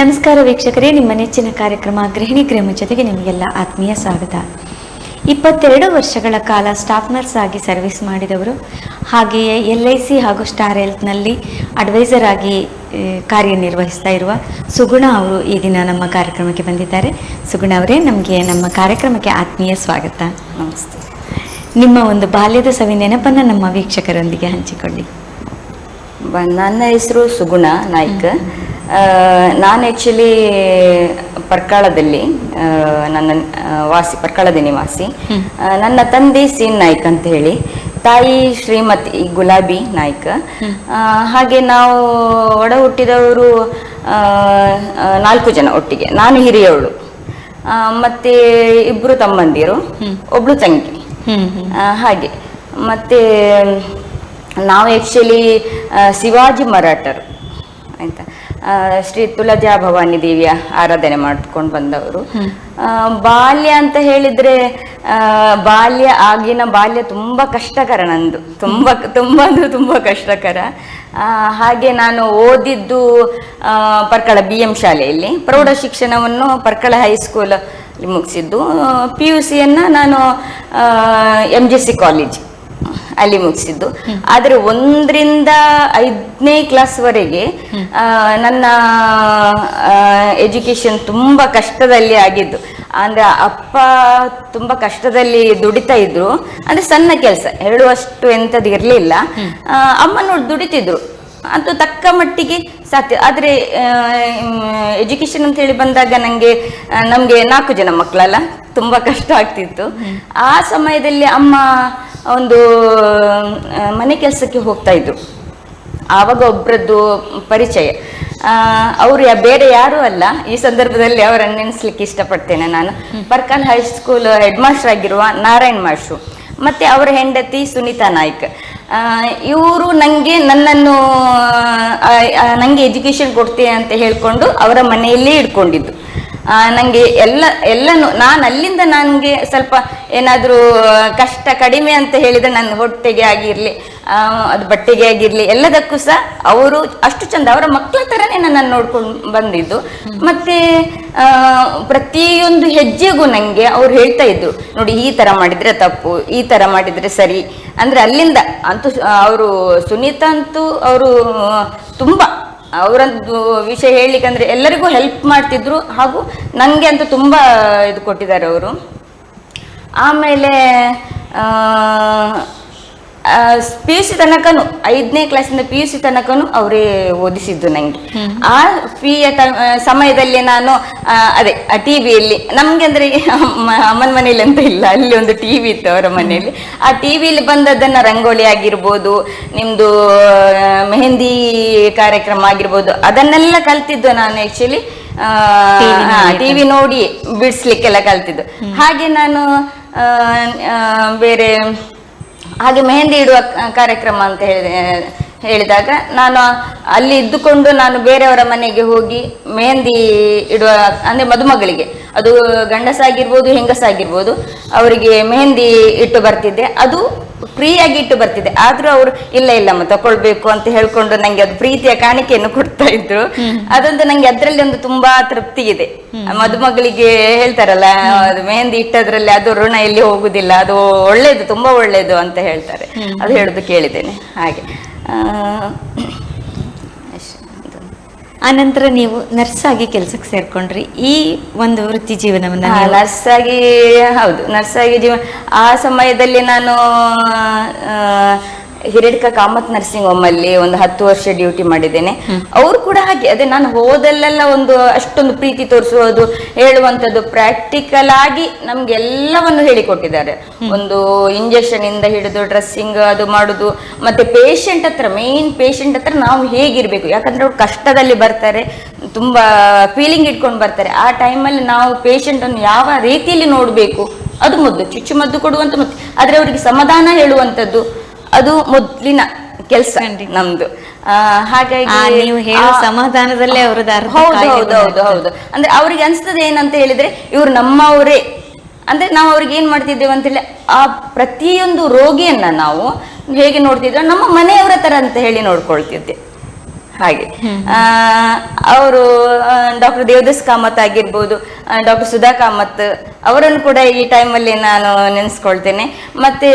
ನಮಸ್ಕಾರ ವೀಕ್ಷಕರೇ, ನಿಮ್ಮ ನೆಚ್ಚಿನ ಕಾರ್ಯಕ್ರಮ ಗೃಹಿಣಿ ಗ್ರಾಮ ಜೊತೆಗೆ ನಿಮಗೆಲ್ಲ ಆತ್ಮೀಯ ಸ್ವಾಗತ. 22 ವರ್ಷಗಳ ಕಾಲ ಸ್ಟಾಫ್ ನರ್ಸ್ ಆಗಿ ಸರ್ವಿಸ್ ಮಾಡಿದವರು, ಹಾಗೆಯೇ LIC ಹಾಗೂ ಸ್ಟಾರ್ ಹೆಲ್ತ್ನಲ್ಲಿ ಅಡ್ವೈಸರ್ ಆಗಿ ಕಾರ್ಯನಿರ್ವಹಿಸ್ತಾ ಇರುವ ಸುಗುಣ ಅವರು ಈ ದಿನ ನಮ್ಮ ಕಾರ್ಯಕ್ರಮಕ್ಕೆ ಬಂದಿದ್ದಾರೆ. ಸುಗುಣ ಅವರೇ, ನಮಗೆ ನಮ್ಮ ಕಾರ್ಯಕ್ರಮಕ್ಕೆ ಆತ್ಮೀಯ ಸ್ವಾಗತ. ನಮಸ್ತೆ. ನಿಮ್ಮ ಒಂದು ಬಾಲ್ಯದ ಸವಿ ನೆನಪನ್ನು ನಮ್ಮ ವೀಕ್ಷಕರೊಂದಿಗೆ ಹಂಚಿಕೊಳ್ಳಿ. ನನ್ನ ಹೆಸರು ಸುಗುಣ ನಾಯ್ಕ್. ನಾನು ಆ್ಯಕ್ಚುಲಿ ಪರ್ಕಾಳದಲ್ಲಿ ಪರ್ಕಾಳದ ನಿವಾಸಿ. ನನ್ನ ತಂದೆ ಸೀನ್ ನಾಯ್ಕ್ ಅಂತ ಹೇಳಿ, ತಾಯಿ ಶ್ರೀಮತಿ ಗುಲಾಬಿ ನಾಯ್ಕ್. ಹಾಗೆ ನಾವು ಒಡ ಹುಟ್ಟಿದವರು 4 ಜನ ಒಟ್ಟಿಗೆ. ನಾನು ಹಿರಿಯವಳು, ಮತ್ತೆ 2 ತಮ್ಮಂದಿರು, ಒಬ್ಳು ತಂಗಿ. ಹಾಗೆ ಮತ್ತೆ ನಾವು ಆ್ಯಕ್ಚುಲಿ ಶಿವಾಜಿ ಮರಾಠರು ಆಯ್ತಾ, ಶ್ರೀ ತುಳಜಾ ಭವಾನಿ ದೇವಿಯ ಆರಾಧನೆ ಮಾಡ್ಕೊಂಡು ಬಂದವರು. ಬಾಲ್ಯ ಅಂತ ಹೇಳಿದ್ರೆ ಆಗಿನ ಬಾಲ್ಯ ತುಂಬಾ ಕಷ್ಟಕರ. ನಂದು ತುಂಬಾ ಕಷ್ಟಕರ. ಹಾಗೆ ನಾನು ಓದಿದ್ದು ಪರ್ಕಳ BM ಶಾಲೆಯಲ್ಲಿ, ಪ್ರೌಢ ಶಿಕ್ಷಣವನ್ನು ಪರ್ಕಳ ಹೈಸ್ಕೂಲ್ ಮುಗಿಸಿದ್ದು. PUCಯನ್ನು ನಾನು MGC ಕಾಲೇಜ್ ಅಲ್ಲಿ ಮುಗಿಸಿದ್ದು. ಆದರೆ 1ರಿಂದ 5ನೇ ಕ್ಲಾಸ್ವರೆಗೆ ನನ್ನ ಎಜುಕೇಶನ್ ತುಂಬಾ ಕಷ್ಟದಲ್ಲಿ ಆಗಿದ್ದು. ಅಂದ್ರೆ ಅಪ್ಪ ತುಂಬಾ ಕಷ್ಟದಲ್ಲಿ ದುಡಿತಾ ಇದ್ರು. ಅಂದ್ರೆ ಸಣ್ಣ ಕೆಲಸ, ಹೇಳುವಷ್ಟು ಎಂಥದ್ದು ಇರಲಿಲ್ಲ. ಅಮ್ಮ ನೋಡಿ ದುಡಿತಿದ್ರು, ಅದು ತಕ್ಕ ಮಟ್ಟಿಗೆ ಸಾಧ್ಯ. ಆದರೆ ಎಜುಕೇಶನ್ ಅಂತ ಹೇಳಿ ಬಂದಾಗ ನಮಗೆ 4 ಜನ ಮಕ್ಕಳಲ್ಲ, ತುಂಬಾ ಕಷ್ಟ ಆಗ್ತಿತ್ತು. ಆ ಸಮಯದಲ್ಲಿ ಅಮ್ಮ ಒಂದು ಮನೆ ಕೆಲಸಕ್ಕೆ ಹೋಗ್ತಾ ಇದ್ರು. ಆವಾಗ ಒಬ್ಬರದ್ದು ಪರಿಚಯ. ಅವರು ಬೇರೆ ಯಾರೂ ಅಲ್ಲ, ಈ ಸಂದರ್ಭದಲ್ಲಿ ಅವರನ್ನು ನೆನೆಸ್ಲಿಕ್ಕೆ ಇಷ್ಟಪಡ್ತೇನೆ ನಾನು. ಪರ್ಕಲ್ ಹೈಸ್ಕೂಲ್ ಹೆಡ್ ಮಾಸ್ಟರ್ ಆಗಿರುವ ನಾರಾಯಣ್ ಮಾಸ್ಟ್ರು, ಮತ್ತೆ ಅವರ ಹೆಂಡತಿ ಸುನೀತಾ ನಾಯ್ಕ್. ಇವರು ನನ್ನನ್ನು ಎಜುಕೇಶನ್ ಕೊಡ್ತೇನೆ ಅಂತ ಹೇಳ್ಕೊಂಡು ಅವರ ಮನೆಯಲ್ಲೇ ಇಟ್ಕೊಂಡಿದ್ದು. ನನಗೆ ಎಲ್ಲನೂ ನಾನು ಅಲ್ಲಿಂದ ನನಗೆ ಸ್ವಲ್ಪ ಏನಾದರೂ ಕಷ್ಟ ಕಡಿಮೆ ಅಂತ ಹೇಳಿದರೆ, ನನ್ನ ಹೊಟ್ಟೆಗೆ ಆಗಿರಲಿ, ಅದು ಬಟ್ಟೆಗೆ ಆಗಿರಲಿ, ಎಲ್ಲದಕ್ಕೂ ಸಹ ಅವರು ಅಷ್ಟು ಚಂದ ಅವರ ಮಕ್ಕಳ ಥರನೇ ನನ್ನನ್ನು ನೋಡ್ಕೊಂಡು ಬಂದಿದ್ದು. ಮತ್ತು ಪ್ರತಿಯೊಂದು ಹೆಜ್ಜೆಗೂ ನನಗೆ ಅವ್ರು ಹೇಳ್ತಾ ಇದ್ರು, ನೋಡಿ ಈ ಥರ ಮಾಡಿದರೆ ತಪ್ಪು, ಈ ಥರ ಮಾಡಿದರೆ ಸರಿ. ಅಂದರೆ ಅಲ್ಲಿಂದ ಅಂತೂ ಅವರು ಸುನೀತಾ ಅಂತೂ ಅವರು ತುಂಬ ಅವರದ್ದು ವಿಷಯ ಹೇಳಲಿಕ್ಕಂದ್ರೆ ಎಲ್ಲರಿಗೂ ಹೆಲ್ಪ್ ಮಾಡ್ತಿದ್ರು, ಹಾಗೂ ನನಗೆ ಅಂತೂ ತುಂಬ ಇದು ಕೊಟ್ಟಿದ್ದಾರೆ ಅವರು. ಆಮೇಲೆ PUC ತನಕನೂ 5ನೇ ಕ್ಲಾಸಿಂದ PUC ತನಕನೂ ಅವರೇ ಓದಿಸಿದ್ದು ನನಗೆ. ಆ ಫ್ರೀಯ ಸಮಯದಲ್ಲಿ ನಾನು ಅದೇ ಆ TVಯಲ್ಲಿ ನಮಗೆ ಅಂದರೆ ಅಮ್ಮನ ಮನೇಲಿ ಅಂತ ಇಲ್ಲ, ಅಲ್ಲಿ ಒಂದು TV ಇತ್ತು ಅವರ ಮನೆಯಲ್ಲಿ. ಆ TVಯಲ್ಲಿ ಬಂದದ್ದನ್ನು ರಂಗೋಲಿ ಆಗಿರ್ಬೋದು, ನಿಮ್ಮದು ಮೆಹಂದಿ ಕಾರ್ಯಕ್ರಮ ಆಗಿರ್ಬೋದು, ಅದನ್ನೆಲ್ಲ ಕಲ್ತಿದ್ದು ನಾನು ಆ್ಯಕ್ಚುಲಿ. TV ನೋಡಿ ಬಿಡಿಸ್ಲಿಕ್ಕೆಲ್ಲ ಕಲ್ತಿದ್ದು. ಹಾಗೆ ನಾನು ಬೇರೆ ಹಾಗೆ ಮೆಹಂದಿ ಇಡುವ ಕಾರ್ಯಕ್ರಮ ಅಂತ ಹೇಳಿದಾಗ ನಾನು ಅಲ್ಲಿ ಇದ್ದುಕೊಂಡು ನಾನು ಬೇರೆಯವರ ಮನೆಗೆ ಹೋಗಿ ಮೆಹಂದಿ ಇಡುವ, ಅಂದರೆ ಮದುಮಗಳಿಗೆ, ಅದು ಗಂಡಸಾಗಿರ್ಬೋದು ಹೆಂಗಸಾಗಿರ್ಬೋದು, ಅವರಿಗೆ ಮೆಹಂದಿ ಇಟ್ಟು ಬರ್ತಿದ್ದೆ. ಅದು ಫ್ರೀಯಾಗಿ ಇಟ್ಟು ಬರ್ತಿದ್ದೆ. ಆದರೂ ಅವರು ಇಲ್ಲಮ್ಮ ತಗೊಳ್ಬೇಕು ಅಂತ ಹೇಳ್ಕೊಂಡು ನನಗೆ ಅದು ಪ್ರೀತಿಯ ಕಾಣಿಕೆಯನ್ನು ಕೊಡ್ತಾ ಇದ್ರು. ಅದೊಂದು ನನಗೆ ಅದರಲ್ಲಿ ಒಂದು ತುಂಬಾ ತೃಪ್ತಿ ಇದೆ. ಮದುಮಗಳಿಗೆ ಹೇಳ್ತಾರಲ್ಲ, ಅದು ಮೆಹಂದಿ ಇಟ್ಟದ್ರಲ್ಲಿ ಅದು ಋಣ ಎಲ್ಲಿ ಹೋಗುದಿಲ್ಲ, ಅದು ಒಳ್ಳೇದು, ತುಂಬಾ ಒಳ್ಳೇದು ಅಂತ ಹೇಳ್ತಾರೆ. ಅದು ಹೇಳುದು ಕೇಳಿದ್ದೇನೆ. ಹಾಗೆ ಆನಂತರ ನೀವು ನರ್ಸ್ ಆಗಿ ಕೆಲಸಕ್ಕೆ ಸೇರ್ಕೊಂಡ್ರಿ. ಈ ಒಂದು ವೃತ್ತಿ ಜೀವನವನ್ನು ನರ್ಸ್ ಆಗಿ, ಹೌದು, ನರ್ಸ್ ಆಗಿ ಆ ಸಮಯದಲ್ಲಿ ನಾನು ಹಿರೇಡ್ಕ ಕಾಮತ್ ನರ್ಸಿಂಗ್ ಹೋಮ್ ಅಲ್ಲಿ ಒಂದು 10 ವರ್ಷ ಡ್ಯೂಟಿ ಮಾಡಿದ್ದೇನೆ. ಅವರು ಕೂಡ ಹಾಗೆ, ಅದೇ ನಾನು ಹೋದಲ್ಲೆಲ್ಲ ಒಂದು ಅಷ್ಟೊಂದು ಪ್ರೀತಿ ತೋರಿಸುವುದು, ಹೇಳುವಂಥದ್ದು, ಪ್ರಾಕ್ಟಿಕಲ್ ಆಗಿ ನಮ್ಗೆ ಎಲ್ಲವನ್ನು ಹೇಳಿಕೊಟ್ಟಿದ್ದಾರೆ. ಒಂದು ಇಂಜೆಕ್ಷನ್ ಇಂದ ಹಿಡಿದು ಡ್ರೆಸ್ಸಿಂಗ್ ಅದು ಮಾಡುದು, ಮತ್ತೆ ಮೇನ್ ಪೇಷಂಟ್ ಹತ್ರ ನಾವು ಹೇಗಿರ್ಬೇಕು, ಯಾಕಂದ್ರೆ ಅವ್ರು ಕಷ್ಟದಲ್ಲಿ ಬರ್ತಾರೆ, ತುಂಬಾ ಫೀಲಿಂಗ್ ಇಟ್ಕೊಂಡು ಬರ್ತಾರೆ. ಆ ಟೈಮಲ್ಲಿ ನಾವು ಪೇಷಂಟ್ ಅನ್ನು ಯಾವ ರೀತಿಯಲ್ಲಿ ನೋಡ್ಬೇಕು, ಅದು ಮೊದಲು ಚುಚ್ಚುಮದ್ದು ಕೊಡುವಂತ, ಮತ್ತೆ ಆದ್ರೆ ಅವರಿಗೆ ಸಮಾಧಾನ ಹೇಳುವಂಥದ್ದು, ಅದು ಮೊದಲಿನ ಕೆಲಸ ನಮ್ದು. ಹಾಗಾಗಿ ನೀವು ಹೇಳೋ ಸಮಾಧಾನದಲ್ಲೇ ಅವ್ರದ್ದು ಅರ್ಥ. ಹೌದು. ಅಂದ್ರೆ ಅವ್ರಿಗೆ ಅನ್ಸ್ತದೆ ಏನಂತ ಹೇಳಿದ್ರೆ, ಇವ್ರು ನಮ್ಮವರೇ. ಅಂದ್ರೆ ನಾವು ಅವ್ರಿಗೆ ಏನ್ ಮಾಡ್ತಿದ್ದೇವೆ ಅಂತ ಹೇಳಿ, ಆ ಪ್ರತಿಯೊಂದು ರೋಗಿಯನ್ನ ನಾವು ಹೇಗೆ ನೋಡ್ತಿದ್ವಿ, ನಮ್ಮ ಮನೆಯವರ ತರ ಅಂತ ಹೇಳಿ ನೋಡ್ಕೊಳ್ತಿದ್ದೆ. ಹಾಗೆ ಅವರು ಡಾಕ್ಟರ್ ದೇವದಾಸ್ ಕಾಮತ್ ಆಗಿರ್ಬೋದು, ಡಾಕ್ಟರ್ ಸುಧಾ ಕಾಮತ್ ಅವರನ್ನು ಕೂಡ ಈ ಟೈಮಲ್ಲಿ ನಾನು ನೆನೆಸ್ಕೊಳ್ತೇನೆ. ಮತ್ತೆ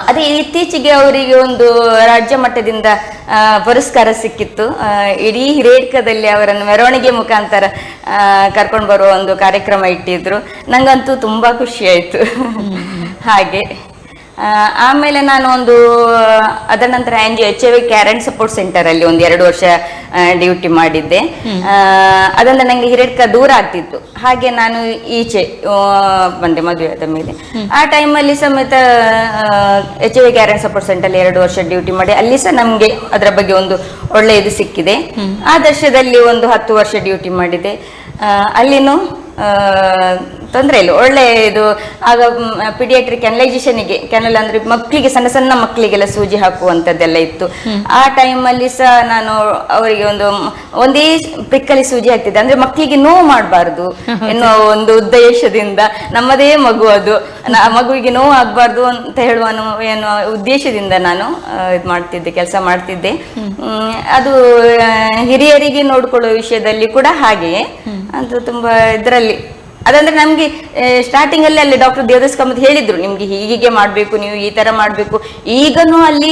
ಅದೇ ಇತ್ತೀಚೆಗೆ ಅವರಿಗೆ ಒಂದು ರಾಜ್ಯ ಮಟ್ಟದಿಂದ ಪುರಸ್ಕಾರ ಸಿಕ್ಕಿತ್ತು. ಇಡೀ ಹಿರೇಡ್ಕದಲ್ಲಿ ಅವರನ್ನು ಮೆರವಣಿಗೆ ಮುಖಾಂತರ ಕರ್ಕೊಂಡು ಬರುವ ಒಂದು ಕಾರ್ಯಕ್ರಮ ಇಟ್ಟಿದ್ರು. ನಂಗಂತೂ ತುಂಬಾ ಖುಷಿ ಆಯ್ತು. ಹಾಗೆ ಆಮೇಲೆ ನಾನು ಒಂದು ಅದರ ನಂತರ HIV care and support centre ಅಲ್ಲಿ ಒಂದು 2 ವರ್ಷ ಡ್ಯೂಟಿ ಮಾಡಿದ್ದೆ. ಅದರಿಂದ ನಂಗೆ ಹಿರೇಡ್ಕ ದೂರ ಆಗ್ತಿತ್ತು, ಹಾಗೆ ನಾನು ಈಚೆ ಬಂದೆ ಮದುವೆ ಆದ ಮೇಲೆ. ಆ ಟೈಮಲ್ಲಿ ಸಮೇತ HIV care and support centre ಅಲ್ಲಿ 2 ವರ್ಷ ಡ್ಯೂಟಿ ಮಾಡಿ ಅಲ್ಲಿ ಸಹ ನಮ್ಗೆ ಅದರ ಬಗ್ಗೆ ಒಂದು ಒಳ್ಳೆ ಇದು ಸಿಕ್ಕಿದೆ. ಆದರ್ಶದಲ್ಲಿ ಒಂದು 10 ವರ್ಷ ಡ್ಯೂಟಿ ಮಾಡಿದೆ. ಅಲ್ಲಿನೂ ತೊಂದರೆ ಇಲ್ಲ, ಒಳ್ಳೆ ಇದು. ಆಗ ಪಿಡಿಯಾಟ್ರಿಕ್ ಕೆನಲೈಸೇಷನ್ಗೆ, ಕೆನಲ್ ಅಂದ್ರೆ ಮಕ್ಕಳಿಗೆ, ಸಣ್ಣ ಸಣ್ಣ ಮಕ್ಕಳಿಗೆಲ್ಲ ಸೂಜಿ ಹಾಕುವಂಥದ್ದೆಲ್ಲ ಇತ್ತು. ಆ ಟೈಮಲ್ಲಿ ಸಹ ನಾನು ಅವರಿಗೆ ಒಂದೇ ಪ್ರಿಕ್ಕಲ್ಲಿ ಸೂಜಿ ಹಾಕ್ತಿದ್ದೆ. ಅಂದ್ರೆ ಮಕ್ಕಳಿಗೆ ನೋವು ಮಾಡಬಾರ್ದು ಎನ್ನುವ ಒಂದು ಉದ್ದೇಶದಿಂದ, ನಮ್ಮದೇ ಮಗು ಅದು, ಮಗುವಿಗೆ ನೋವು ಆಗ್ಬಾರ್ದು ಅಂತ ಹೇಳುವ ಏನೋ ಉದ್ದೇಶದಿಂದ ನಾನು ಇದು ಮಾಡ್ತಿದ್ದೆ, ಕೆಲಸ ಮಾಡ್ತಿದ್ದೆ. ಅದು ಹಿರಿಯರಿಗೆ ನೋಡ್ಕೊಳ್ಳೋ ವಿಷಯದಲ್ಲಿ ಕೂಡ ಹಾಗೆಯೇ ಅದು ತುಂಬಾ ಇದರಲ್ಲಿ. ಅದಂದ್ರೆ ನಮ್ಗೆ ಸ್ಟಾರ್ಟಿಂಗ್ ಅಲ್ಲಿ ಡಾಕ್ಟರ್ ದೇವದಾಸ್ ಕಾಮತ್ ಹೇಳಿದ್ರು, ನಿಮ್ಗೆ ಹೀಗೆ ಮಾಡ್ಬೇಕು, ನೀವು ಈ ತರ ಮಾಡ್ಬೇಕು. ಈಗನೂ ಅಲ್ಲಿ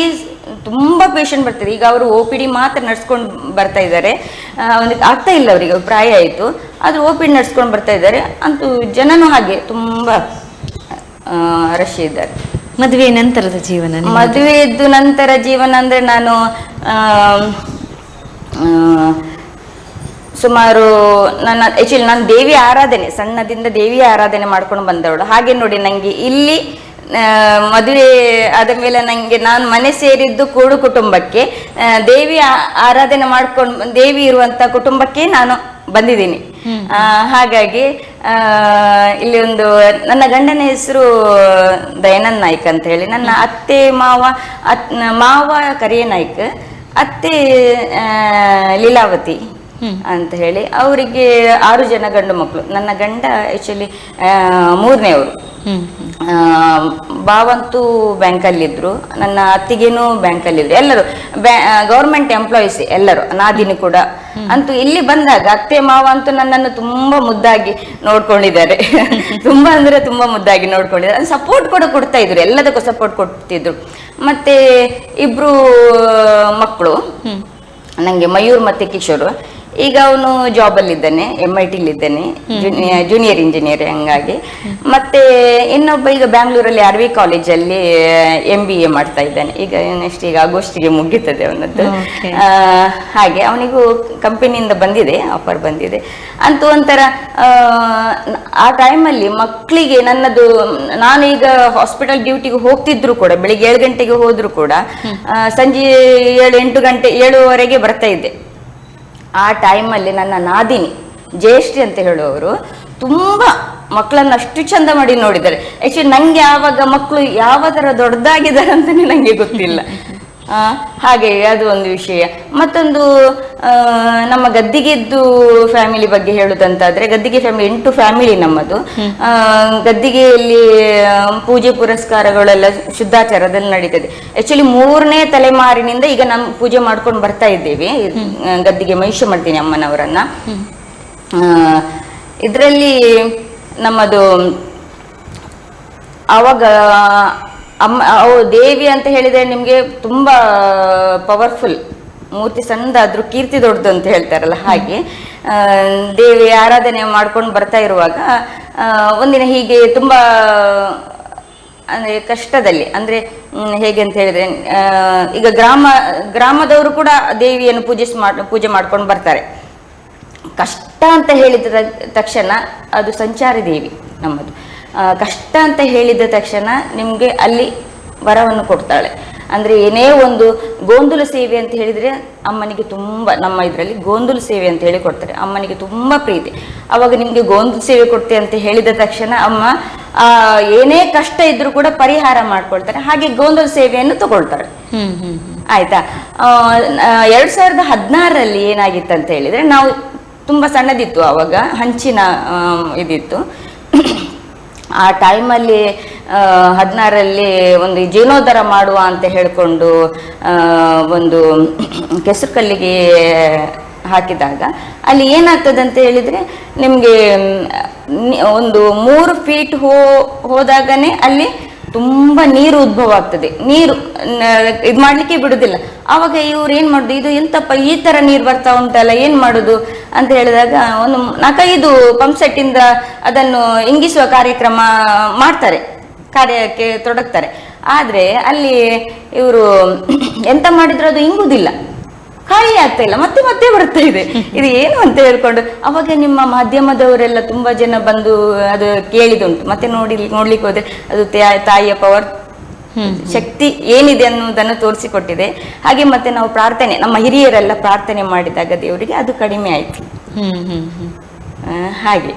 ತುಂಬಾ ಪೇಷಂಟ್ ಬರ್ತಾರೆ. ಈಗ ಅವರು OPD ಮಾತ್ರ ನಡ್ಸ್ಕೊಂಡು ಬರ್ತಾ ಇದ್ದಾರೆ. ಒಂದು ಆಗ್ತಾ ಇಲ್ಲ, ಅವರಿಗೆ ಪ್ರಾಯ ಆಯ್ತು, ಆದ್ರೂ OPD ನಡ್ಸ್ಕೊಂಡು ಬರ್ತಾ ಇದ್ದಾರೆ. ಅಂತೂ ಜನನೂ ಹಾಗೆ ತುಂಬಾ ರಶ್ ಇದ್ದಾರೆ. ಮದುವೆ ನಂತರದ ಜೀವನ, ಮದುವೆದ್ದು ನಂತರ ಜೀವನ ಅಂದ್ರೆ ನಾನು ಸುಮಾರು ನಾನು ದೇವಿ ಆರಾಧನೆ, ಸಣ್ಣದಿಂದ ದೇವಿ ಆರಾಧನೆ ಮಾಡ್ಕೊಂಡು ಬಂದವಳು. ಹಾಗೆ ನೋಡಿ, ನಂಗೆ ಇಲ್ಲಿ ಮದುವೆ ಆದ ಮೇಲೆ ನಾನು ಮನೆ ಸೇರಿದ್ದು ಕೂಡು ಕುಟುಂಬಕ್ಕೆ, ದೇವಿ ಆರಾಧನೆ ಮಾಡ್ಕೊಂಡು ದೇವಿ ಇರುವಂತ ಕುಟುಂಬಕ್ಕೆ ನಾನು ಬಂದಿದ್ದೀನಿ. ಹಾಗಾಗಿ ಇಲ್ಲಿ ಒಂದು ನನ್ನ ಗಂಡನ ಹೆಸರು ದಯಾನಂದ್ ನಾಯ್ಕ್ ಅಂತ ಹೇಳಿ. ನನ್ನ ಅತ್ತೆ ಮಾವ ಕರಿಯ ನಾಯ್ಕ್, ಅತ್ತೆ ಲೀಲಾವತಿ ಅಂತ ಹೇಳಿ. ಅವರಿಗೆ 6 ಜನ ಗಂಡು ಮಕ್ಕಳು. ನನ್ನ ಗಂಡ ಆಕ್ಚುಲಿ 3ನೇವರು. ಬಾವಂತೂ ಬ್ಯಾಂಕಲ್ಲಿದ್ರು, ನನ್ನ ಅತ್ತಿಗೇನು ಬ್ಯಾಂಕಲ್ಲಿದ್ರು. ಎಲ್ಲರೂ ಗೌರ್ಮೆಂಟ್ ಎಂಪ್ಲಾಯೀಸ್ ಎಲ್ಲರೂ, ನಾದಿನಿ ಕೂಡ. ಅಂತೂ ಇಲ್ಲಿ ಬಂದಾಗ ಅತ್ತೆ ಮಾವ ಅಂತೂ ನನ್ನನ್ನು ತುಂಬಾ ಮುದ್ದಾಗಿ ನೋಡ್ಕೊಂಡಿದ್ದಾರೆ. ತುಂಬಾ ಅಂದ್ರೆ ತುಂಬಾ ಮುದ್ದಾಗಿ ನೋಡ್ಕೊಂಡಿದ್ದಾರೆ. ಸಪೋರ್ಟ್ ಕೂಡ ಕೊಡ್ತಾ ಇದ್ರು, ಎಲ್ಲದಕ್ಕೂ ಸಪೋರ್ಟ್ ಕೊಡ್ತಿದ್ರು. ಮತ್ತೆ 2 ಮಕ್ಕಳು ನಂಗೆ, ಮಯೂರ್ ಮತ್ತೆ ಕಿಶೋರ್. ಈಗ ಅವನು ಜಾಬಲ್ಲಿ ಇದ್ದಾನೆ, MIT ಇದ್ದಾನೆ, ಜೂನಿಯರ್ ಇಂಜಿನಿಯರ್ ಹಂಗಾಗಿ. ಮತ್ತೆ ಇನ್ನೊಬ್ಬ ಈಗ ಬ್ಯಾಂಗ್ಳೂರಲ್ಲಿ RV ಕಾಲೇಜಲ್ಲಿ MBA ಮಾಡ್ತಾ ಇದ್ದಾನೆ. ಈಗ ನೆಕ್ಸ್ಟ್ ಈಗ ಆಗಸ್ಟಿಗೆ ಮುಗಿತದೆ ಅವನದ್ದು. ಹಾಗೆ ಅವನಿಗೂ ಕಂಪನಿಯಿಂದ ಬಂದಿದೆ, ಆಫರ್ ಬಂದಿದೆ. ಅಂತೂ ಒಂಥರ ಆ ಟೈಮಲ್ಲಿ ಮಕ್ಕಳಿಗೆ ನನ್ನದು, ನಾನು ಈಗ ಹಾಸ್ಪಿಟಲ್ ಡ್ಯೂಟಿಗೆ ಹೋಗ್ತಿದ್ರು ಕೂಡ, ಬೆಳಿಗ್ಗೆ 7 ಗಂಟೆಗೆ ಹೋದ್ರು ಕೂಡ ಸಂಜೆ 7-8 ಗಂಟೆ 7ವರೆಗೆ ಬರ್ತಾ ಇದ್ದೆ. ಆ ಟೈಮಲ್ಲಿ ನನ್ನ ನಾದಿನಿ ಜಯಶ್ರೀ ಅಂತ ಹೇಳುವವರು ತುಂಬಾ ಮಕ್ಕಳನ್ನ ಅಷ್ಟು ಚಂದ ಮಾಡಿ ನೋಡಿದ್ದಾರೆ. ಆಕ್ಚುಲಿ ನಂಗೆ ಆವಾಗ ಮಕ್ಕಳು ಯಾವ ತರ ದೊಡ್ಡದಾಗಿದ್ದಾರೆ ಅಂತಾನೆ ನಂಗೆ ಗೊತ್ತಿಲ್ಲ. ಹಾಗೆ ಅದು ಒಂದು ವಿಷಯ. ಮತ್ತೊಂದು ನಮ್ಮ ಗದ್ದಿಗೆದ್ದು ಫ್ಯಾಮಿಲಿ ಬಗ್ಗೆ ಹೇಳುದಂತಾದ್ರೆ, ಗದ್ದಿಗೆ ಫ್ಯಾಮಿಲಿ 8 ಫ್ಯಾಮಿಲಿ ನಮ್ಮದು. ಗದ್ದಿಗೆಯಲ್ಲಿ ಪೂಜೆ ಪುರಸ್ಕಾರಗಳೆಲ್ಲ ಶುದ್ಧಾಚಾರದಲ್ಲಿ ನಡೀತದೆ. ಆಕ್ಚುಲಿ 3ನೇ ತಲೆಮಾರಿನಿಂದ ಈಗ ನಾವು ಪೂಜೆ ಮಾಡ್ಕೊಂಡು ಬರ್ತಾ ಇದ್ದೇವೆ. ಗದ್ದಿಗೆ ಮಹಿಷ ಮಾಡ್ತೀನಿ ಅಮ್ಮನವರನ್ನ. ಇದರಲ್ಲಿ ನಮ್ಮದು ಅವಾಗ ದೇವಿ ಅಂತ ಹೇಳಿದ್ರೆ ನಿಮ್ಗೆ ತುಂಬಾ ಪವರ್ಫುಲ್ ಮೂರ್ತಿ, ಸಣ್ಣದಾದ್ರೂ ಕೀರ್ತಿ ದೊಡ್ಡದು ಅಂತ ಹೇಳ್ತಾರಲ್ಲ ಹಾಗೆ. ದೇವಿ ಆರಾಧನೆ ಮಾಡ್ಕೊಂಡು ಬರ್ತಾ ಇರುವಾಗ ಒಂದಿನ ಹೀಗೆ ತುಂಬಾ ಅಂದ್ರೆ ಕಷ್ಟದಲ್ಲಿ, ಅಂದ್ರೆ ಹೇಗೆ ಅಂತ ಹೇಳಿದ್ರೆ, ಈಗ ಗ್ರಾಮದವರು ಕೂಡ ದೇವಿಯನ್ನು ಪೂಜೆ ಮಾಡ್ಕೊಂಡು ಬರ್ತಾರೆ. ಕಷ್ಟ ಅಂತ ಹೇಳಿದ ತಕ್ಷಣ ಅದು ಸಂಚಾರಿ ದೇವಿ ನಮ್ಮದು. ಕಷ್ಟ ಅಂತ ಹೇಳಿದ ತಕ್ಷಣ ನಿಮ್ಗೆ ಅಲ್ಲಿ ವರವನ್ನು ಕೊಡ್ತಾಳೆ. ಅಂದ್ರೆ ಏನೇ ಒಂದು ಗೋಂದುಲು ಸೇವೆ ಅಂತ ಹೇಳಿದ್ರೆ ಅಮ್ಮನಿಗೆ ತುಂಬಾ, ನಮ್ಮ ಇದರಲ್ಲಿ ಗೋಂದುಲು ಸೇವೆ ಅಂತ ಹೇಳಿ ಕೊಡ್ತಾರೆ. ಅಮ್ಮನಿಗೆ ತುಂಬಾ ಪ್ರೀತಿ. ಅವಾಗ ನಿಮ್ಗೆ ಗೋಂದುಲು ಸೇವೆ ಕೊಡ್ತೆ ಅಂತ ಹೇಳಿದ ತಕ್ಷಣ ಅಮ್ಮ ಏನೇ ಕಷ್ಟ ಇದ್ರೂ ಕೂಡ ಪರಿಹಾರ ಮಾಡ್ಕೊಳ್ತಾರೆ. ಹಾಗೆ ಗೋಂದುಲು ಸೇವೆಯನ್ನು ತಗೊಳ್ತಾಳೆ. ಆಯ್ತಾ. 2016ರಲ್ಲಿ ಏನಾಗಿತ್ತಂತ ಹೇಳಿದ್ರೆ, ನಾವು ತುಂಬಾ ಸಣ್ಣದಿತ್ತು ಆವಾಗ, ಹಂಚಿನ ಇದಿತ್ತು. ಆ ಟೈಮಲ್ಲಿ 16ರಲ್ಲಿ ಒಂದು ಜೀರ್ಣೋದ್ಧಾರ ಮಾಡುವ ಅಂತ ಹೇಳಿಕೊಂಡು ಒಂದು ಕೆಸರು ಕಲ್ಲಿಗೆ ಹಾಕಿದಾಗ ಅಲ್ಲಿ ಏನಾಗ್ತದೆ ಅಂತ ಹೇಳಿದ್ರೆ ನಿಮಗೆ ಒಂದು 3 ಫೀಟ್ ಹೋದಾಗನೇ ಅಲ್ಲಿ ತುಂಬ ನೀರು ಉದ್ಭವ ಆಗ್ತದೆ. ನೀರು ಇದು ಮಾಡ್ಲಿಕ್ಕೆ ಬಿಡುದಿಲ್ಲ. ಆವಾಗ ಇವ್ರು ಏನ್ ಮಾಡುದು, ಇದು ಎಂತಪ್ಪ ಈ ತರ ನೀರು ಬರ್ತಾ ಉಂಟಲ್ಲ, ಏನ್ ಮಾಡುದು ಅಂತ ಹೇಳಿದಾಗ ಒಂದು 4-5 ಪಂಪ್ ಸೆಟ್ ಇಂದ ಅದನ್ನು ಇಂಗಿಸುವ ಕಾರ್ಯಕ್ರಮ ಮಾಡ್ತಾರೆ, ಕಾರ್ಯಕ್ಕೆ ತೊಡಗ್ತಾರೆ. ಆದ್ರೆ ಅಲ್ಲಿ ಇವರು ಎಂತ ಮಾಡಿದ್ರು ಅದು ಇಂಗುದಿಲ್ಲ, ಖಾಲಿ ಆಗ್ತಾ ಇಲ್ಲ, ಮತ್ತೆ ಮತ್ತೆ ಬರ್ತಾ ಇದೆ. ಇದು ಏನು ಅಂತ ಹೇಳ್ಕೊಂಡು ಅವಾಗ ನಿಮ್ಮ ಮಾಧ್ಯಮದವರೆಲ್ಲ ತುಂಬಾ ಜನ ಬಂದು ಅದು ಕೇಳಿದುಂಟು. ಮತ್ತೆ ನೋಡ್ಲಿಕ್ಕೆ ಹೋದ್ರೆ ಅದು ತಾಯಿಯ ಪವರ್, ಶಕ್ತಿ ಏನಿದೆ ಅನ್ನೋದನ್ನು ತೋರಿಸಿಕೊಟ್ಟಿದೆ. ಹಾಗೆ ಮತ್ತೆ ನಾವು ಪ್ರಾರ್ಥನೆ, ನಮ್ಮ ಹಿರಿಯರೆಲ್ಲ ಪ್ರಾರ್ಥನೆ ಮಾಡಿದಾಗ ದೇವರಿಗೆ ಅದು ಕಡಿಮೆ ಆಯ್ತು. ಹಾಗೆ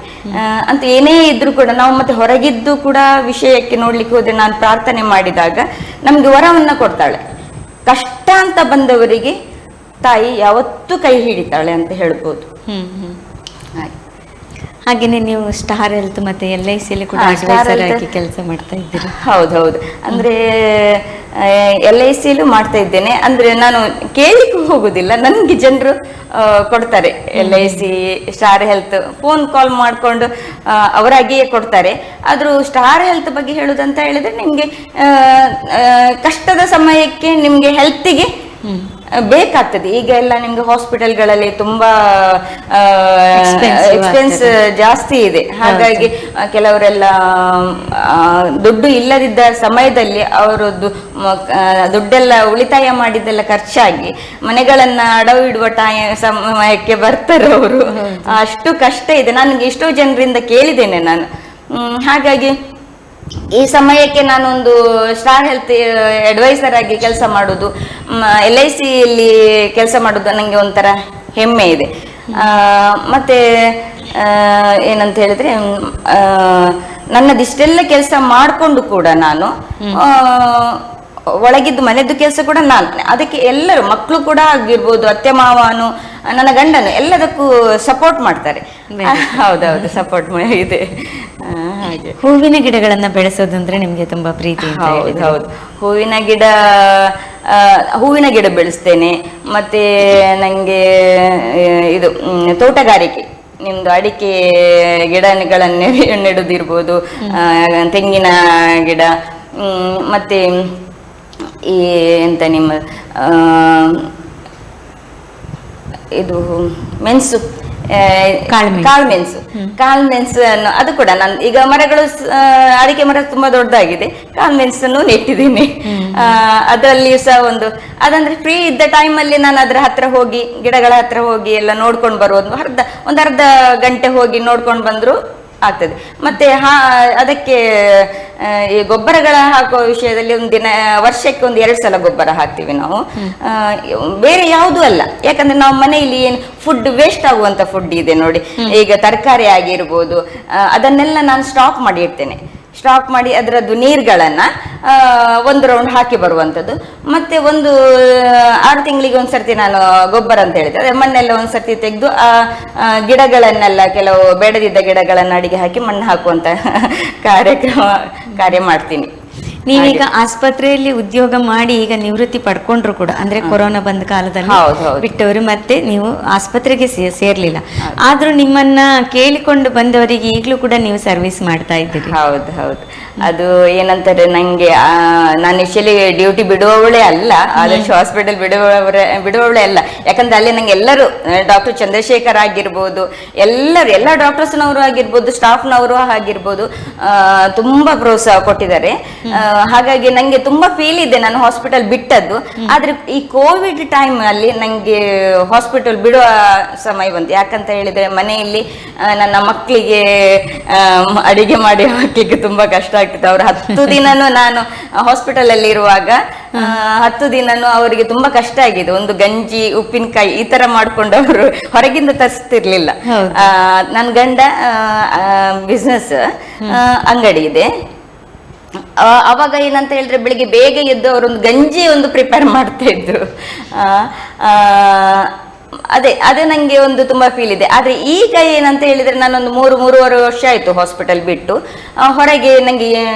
ಅಂತ ಏನೇ ಇದ್ರೂ ಕೂಡ ನಾವು ಮತ್ತೆ ಹೊರಗಿದ್ದು ಕೂಡ ವಿಷಯಕ್ಕೆ ನೋಡ್ಲಿಕ್ಕೆ ಹೋದ್ರೆ, ನಾನು ಪ್ರಾರ್ಥನೆ ಮಾಡಿದಾಗ ನಮ್ಗೆ ವರವನ್ನ ಕೊಡ್ತಾಳೆ. ಕಷ್ಟ ಅಂತ ಬಂದವರಿಗೆ ತಾಯಿ ಯಾವತ್ತೂ ಕೈ ಹಿಡಿತಾಳೆ ಅಂತ ಹೇಳ್ಬೋದು. ಹಾಗೇನೆ ನೀವು ಸ್ಟಾರ್ ಹೆಲ್ತ್ ಮತ್ತೆ LIC ಕೂಡ ಅಡ್ವೈಸರ್ ಆಗಿ ಕೆಲಸ ಮಾಡ್ತಾ ಇದ್ದೀರಿ. ಹೌದೌದು, ಅಂದ್ರೆ LIC ಮಾಡ್ತಾ ಇದ್ದೇನೆ. ಅಂದ್ರೆ ನಾನು ಕೇಳಲಿಕ್ಕೆ ಹೋಗುದಿಲ್ಲ, ನನ್ಗೆ ಜನರು ಕೊಡ್ತಾರೆ. LIC, star health phone call ಮಾಡ್ಕೊಂಡು ಅವರಾಗಿಯೇ ಕೊಡ್ತಾರೆ. ಆದ್ರೂ ಸ್ಟಾರ್ ಹೆಲ್ತ್ ಬಗ್ಗೆ ಹೇಳುದಂತ ಹೇಳಿದ್ರೆ ನಿಮ್ಗೆ ಕಷ್ಟದ ಸಮಯಕ್ಕೆ ನಿಮ್ಗೆ ಹೆಲ್ತಿಗೆ ಬೇಕಾಗ್ತದೆ. ಈಗ ಎಲ್ಲ ನಿಮ್ಗೆ ಹಾಸ್ಪಿಟಲ್ಗಳಲ್ಲಿ ತುಂಬಾ ಎಕ್ಸ್ಪೆನ್ಸ್ ಜಾಸ್ತಿ ಇದೆ. ಹಾಗಾಗಿ ಕೆಲವರೆಲ್ಲ ದುಡ್ಡು ಇಲ್ಲದಿದ್ದ ಸಮಯದಲ್ಲಿ ಅವರದ್ದು ದುಡ್ಡೆಲ್ಲ ಉಳಿತಾಯ ಮಾಡಿದ್ದೆಲ್ಲ ಖರ್ಚಾಗಿ ಮನೆಗಳನ್ನ ಅಡವು ಇಡುವ ಸಮಯಕ್ಕೆ ಬರ್ತಾರೆ ಅವರು. ಅಷ್ಟು ಕಷ್ಟ ಇದೆ. ನನಗೆ ಎಷ್ಟೋ ಜನರಿಂದ ಕೇಳಿದ್ದೇನೆ ನಾನು. ಹಾಗಾಗಿ ಈ ಸಮಯಕ್ಕೆ ನಾನೊಂದು ಸ್ಟಾರ್ ಹೆಲ್ತ್ ಅಡ್ವೈಸರ್ ಆಗಿ ಕೆಲಸ ಮಾಡೋದು, LIC ಯಲ್ಲಿ ಕೆಲಸ ಮಾಡೋದು ನನಗೆ ಒಂಥರ ಹೆಮ್ಮೆ ಇದೆ. ಮತ್ತೆ ಏನಂತ ಹೇಳಿದ್ರೆ, ನನ್ನದಿಷ್ಟೆಲ್ಲ ಕೆಲಸ ಮಾಡಿಕೊಂಡು ಕೂಡ ನಾನು ಒಳಗಿದ್ದು ಮನೆದ್ದು ಕೆಲಸ ಕೂಡ ನಾನು, ಅದಕ್ಕೆ ಎಲ್ಲರೂ ಮಕ್ಕಳು ಕೂಡ ಆಗಿರ್ಬೋದು, ಅತ್ತೆ ಮಾವನು, ನನ್ನ ಗಂಡನು ಎಲ್ಲದಕ್ಕೂ ಸಪೋರ್ಟ್ ಮಾಡ್ತಾರೆ. ಹೌದೌದು, ಸಪೋರ್ಟ್ ಇದೆ. ಹಾಗೆ ಹೂವಿನ ಗಿಡಗಳನ್ನ ಬೆಳೆಸೋದಂದ್ರೆ ನಿಮ್ಗೆ ತುಂಬಾ ಪ್ರೀತಿ. ಹೌದು, ಹೂವಿನ ಗಿಡ ಬೆಳೆಸ್ತೇನೆ. ಮತ್ತೆ ನಂಗೆ ಇದು ತೋಟಗಾರಿಕೆ, ನಿಮ್ದು ಅಡಿಕೆ ಗಿಡಗಳನ್ನು ನೆಡುದಿರ್ಬೋದು, ತೆಂಗಿನ ಗಿಡ, ಮತ್ತೆ ಈ ಎಂತ ನಿಮ್ಮ ಇದು ಮೆಣಸು, ಕಾಳುಮೆಣಸು ಅನ್ನು ಅದು ಕೂಡ ನಾನು ಈಗ ಮರಗಳು, ಅಡಿಕೆ ಮರ ತುಂಬಾ ದೊಡ್ಡದಾಗಿದೆ, ಕಾಳುಮೆಣಸನ್ನು ನೆಟ್ಟಿದ್ದೀನಿ. ಅದರಲ್ಲಿಯೂ ಸಹ ಅದಂದ್ರೆ ಫ್ರೀ ಇದ್ದ ಟೈಮಲ್ಲಿ ನಾನು ಅದರ ಹತ್ರ ಹೋಗಿ, ಗಿಡಗಳ ಹತ್ರ ಹೋಗಿ ಎಲ್ಲ ನೋಡ್ಕೊಂಡು ಬರೋದು. ಒಂದು ಅರ್ಧ ಗಂಟೆ ಹೋಗಿ ನೋಡ್ಕೊಂಡು ಬಂದ್ರು ಆಗ್ತದೆ. ಮತ್ತೆ ಅದಕ್ಕೆ ಈ ಗೊಬ್ಬರಗಳ ಹಾಕುವ ವಿಷಯದಲ್ಲಿ ವರ್ಷಕ್ಕೆ 2 ಸಲ ಗೊಬ್ಬರ ಹಾಕ್ತೀವಿ ನಾವು. ಬೇರೆ ಯಾವುದೂ ಅಲ್ಲ, ಯಾಕಂದ್ರೆ ನಾವು ಮನೆಯಲ್ಲಿ ಏನು ಫುಡ್ ವೇಸ್ಟ್ ಆಗುವಂತ ಫುಡ್ ಇದೆ ನೋಡಿ, ಈಗ ತರಕಾರಿ ಆಗಿರ್ಬೋದು, ಅದನ್ನೆಲ್ಲ ನಾನು ಸ್ಟಾಕ್ ಮಾಡಿ ಇಡ್ತೇನೆ. ಸ್ಟಾಕ್ ಮಾಡಿ ಅದರದ್ದು ನೀರುಗಳನ್ನ 1 ರೌಂಡ್ ಹಾಕಿ ಬರುವಂಥದ್ದು. ಮತ್ತೆ 6 ತಿಂಗಳಿಗೆ ಒಂದ್ಸರ್ತಿ ನಾನು ಗೊಬ್ಬರ ಅಂತ ಹೇಳಿದೆ, ಅದೇ ಮಣ್ಣೆಲ್ಲ ಒಂದ್ಸರ್ತಿ ತೆಗೆದು ಗಿಡಗಳನ್ನೆಲ್ಲ, ಕೆಲವು ಬೇಡದಿದ್ದ ಗಿಡಗಳನ್ನ ಅಡಿಗೆ ಹಾಕಿ ಮಣ್ಣು ಹಾಕುವಂತ ಕಾರ್ಯ ಮಾಡ್ತೀನಿ. ನೀವೀಗ ಆಸ್ಪತ್ರೆಯಲ್ಲಿ ಉದ್ಯೋಗ ಮಾಡಿ ಈಗ ನಿವೃತ್ತಿ ಪಡ್ಕೊಂಡ್ರು ಕೂಡ, ಅಂದ್ರೆ ಕೊರೋನಾ ಬಂದ ಕಾಲದಲ್ಲಿ ಬಿಟ್ಟವರು, ಮತ್ತೆ ನೀವು ಆಸ್ಪತ್ರೆಗೆ ಸೇರ್ಲಿಲ್ಲ, ಆದ್ರೂ ನಿಮ್ಮನ್ನ ಕೇಳಿಕೊಂಡು ಬಂದವರಿಗೆ ಈಗಲೂ ಕೂಡ ನೀವು ಸರ್ವಿಸ್ ಮಾಡ್ತಾ ಇದ್ದೀರಿ. ಹೌದು, ಅದು ಏನಂತಾರೆ, ನಂಗೆ ನಾನು ಇಶಲಿ ಡ್ಯೂಟಿ ಬಿಡುವವಳೇ ಅಲ್ಲ, ಆದರ್ಶ ಹಾಸ್ಪಿಟಲ್ ಬಿಡುವವಳೇ ಅಲ್ಲ. ಯಾಕಂದ್ರೆ ಅಲ್ಲಿ ನಂಗೆ ಎಲ್ಲರೂ, ಡಾಕ್ಟರ್ ಚಂದ್ರಶೇಖರ್ ಆಗಿರ್ಬೋದು, ಎಲ್ಲ ಡಾಕ್ಟರ್ಸ್ನವರು ಆಗಿರ್ಬೋದು, ಸ್ಟಾಫ್ನವರು ಆಗಿರ್ಬೋದು, ತುಂಬಾ ಪ್ರೋತ್ಸಾಹ ಕೊಟ್ಟಿದ್ದಾರೆ. ಹಾಗಾಗಿ ನಂಗೆ ತುಂಬಾ ಫೀಲ್ ಇದೆ ನಾನು ಹಾಸ್ಪಿಟಲ್ ಬಿಟ್ಟದ್ದು. ಆದ್ರೆ ಈ ಕೋವಿಡ್ ಟೈಮ್ ಅಲ್ಲಿ ನಂಗೆ ಹಾಸ್ಪಿಟಲ್ ಬಿಡುವ ಸಮಯ ಬಂತು. ಯಾಕಂತ ಹೇಳಿದ್ರೆ ಮನೆಯಲ್ಲಿ ನನ್ನ ಮಕ್ಕಳಿಗೆ ಅಡಿಗೆ ಮಾಡಿ ಹಾಕ್ಲಿಕ್ಕೆ ತುಂಬಾ ಕಷ್ಟ ಆಗ್ತಿತ್ತು. ಅವ್ರು 10 ದಿನನೂ ನಾನು ಹಾಸ್ಪಿಟಲ್ ಅಲ್ಲಿ ಇರುವಾಗ 10 ದಿನನೂ ಅವರಿಗೆ ತುಂಬಾ ಕಷ್ಟ ಆಗಿದೆ. ಒಂದು ಗಂಜಿ, ಉಪ್ಪಿನಕಾಯಿ ಈ ತರ ಮಾಡ್ಕೊಂಡು ಅವರು ಹೊರಗಿಂದ ತರಿಸ್ತಿರ್ಲಿಲ್ಲ. ನನ್ನ ಗಂಡ ಬಿಸ್ನೆಸ್ ಅಂಗಡಿ ಇದೆ. ಅವಾಗ ಏನಂತ ಹೇಳಿದ್ರೆ, ಬೆಳಿಗ್ಗೆ ಬೇಗ ಎದ್ದು ಅವರೊಂದು ಗಂಜಿ ಪ್ರಿಪೇರ್ ಮಾಡ್ತಾ ಇದ್ರು. ಅದೇ ನಂಗೆ ಒಂದು ತುಂಬಾ ಫೀಲ್ ಇದೆ. ಆದ್ರೆ ಈಗ ಏನಂತ ಹೇಳಿದ್ರೆ ನಾನೊಂದು ಮೂರುವರೆ ವರ್ಷ ಆಯ್ತು ಹಾಸ್ಪಿಟಲ್ ಬಿಟ್ಟು. ಹೊರಗೆ ನಂಗೆ